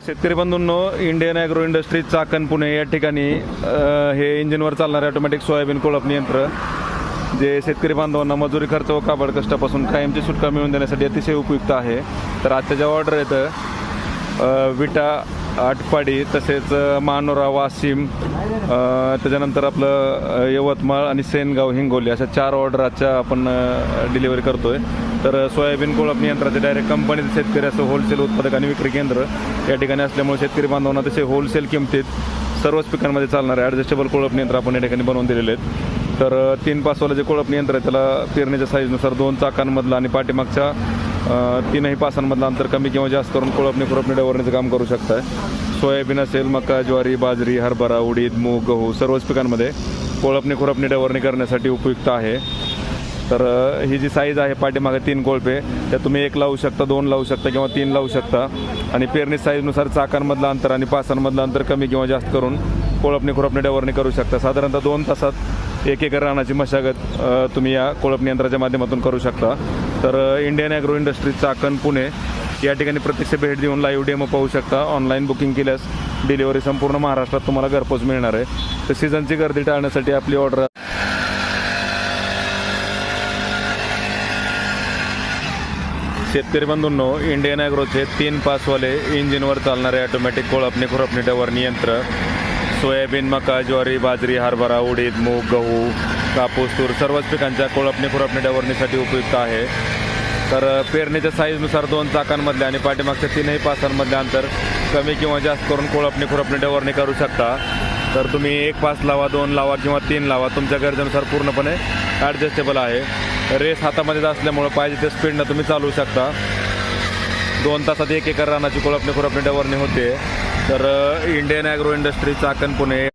शेतकरी बंधूंनो, Indian agro industries Chakan Pune या ठिकाणी हे इंजिनवर चालणारे ऑटोमॅटिक सोयाबीन कोळपणी यंत्र जे शेतकरी बांधवांना मजुरी खर्च व काबड कष्टापासून कायमची सुटका मिळवून देण्यासाठी अतिशय उपयुक्त आहे. तर आजच्या ज्या ऑर्डर आहेत विटा, आटपाडी, तसेच मानोरा, वाशिम, त्याच्यानंतर आपलं यवतमाळ आणि सेनगाव, हिंगोली अशा 4 ऑर्डर आजच्या आपण डिलिव्हरी करतोय. तर सोयाबीन कोळपणी यंत्राचे डायरेक्ट कंपनीचे शेतकरी असं होलसेल उत्पादक आणि विक्री केंद्र या ठिकाणी असल्यामुळे शेतकरी बांधवांना तसे होलसेल किमतीत सर्वच पिकांमध्ये चालणारे ॲडजस्टेबल कोळपणी यंत्र आपण या ठिकाणी बनवून दिलेले आहेत. तर 3 पासवालं जे कोळपणी यंत्र आहे त्याला पेरणीच्या साईजनुसार 2 चाकांमधलं आणि पाठीमागच्या 3ही पासांमधलं अंतर कमी किंवा जास्त करून खुरपणी डवरणीचं काम करू शकताय. सोयाबीन असेल, मका, ज्वारी, बाजरी, हरभरा, उडीद, मूग, गहू सर्वच पिकांमध्ये खुरपणी डवरणी करण्यासाठी उपयुक्त आहे. तर ही जी साईज आहे पाठीमागे 3 कोळपे, त्या तुम्ही 1 लावू शकता, 2 लावू शकता किंवा 3 लावू शकता. आणि पेरणी साईजनुसार चाकांमधलं अंतर आणि पासांमधलं अंतर कमी किंवा जास्त करून खुरपणी डवरणी करू शकता. साधारणतः 2 तासात 1 एकर रानाची मशागत तुम्ही या कोळपणी यंत्राच्या माध्यमातून करू शकता. तर Indian agro industries Chakan Pune या ठिकाणी प्रत्यक्ष भेट देऊन लाईव्ह डेमो पाहू शकता. ऑनलाईन बुकिंग केल्यास डिलिव्हरी संपूर्ण महाराष्ट्रात तुम्हाला घरपोच मिळणार आहे. तर सीझनची गर्दी टाळण्यासाठी आपली ऑर्डर शेतकरी बंधूंनो, इंडियन ॲग्रोचे 3 पासवाले इंजिनवर चालणारे ऑटोमॅटिक खुरपणी डवरणी यंत्र सोयाबीन, मका, ज्वारी, बाजरी, हरभरा, उडीद, मूग, गहू, कापूस, तूर सर्वच पिकांच्या खुरपणी डवरणीसाठी उपयुक्त आहे. तर पेरणीच्या साईजनुसार 2 चाकांमधले आणि पाठीमागच्या 3ही पासांमधले अंतर कमी किंवा जास्त करून खुरपणी डवरणी करू शकता. तर तुम्ही 1 पास लावा, 2 लावा किंवा 3 लावा, तुमच्या गरजेनुसार पूर्णपणे ॲडजस्टेबल आहे. रेस हातामध्येच असल्यामुळे पाहिजे त्या स्पीडनं तुम्ही चालवू शकता. 2 तासात 1 एकर रानाची खुरपणी डवरणी होते. तर Indian agro industry Chakan Pune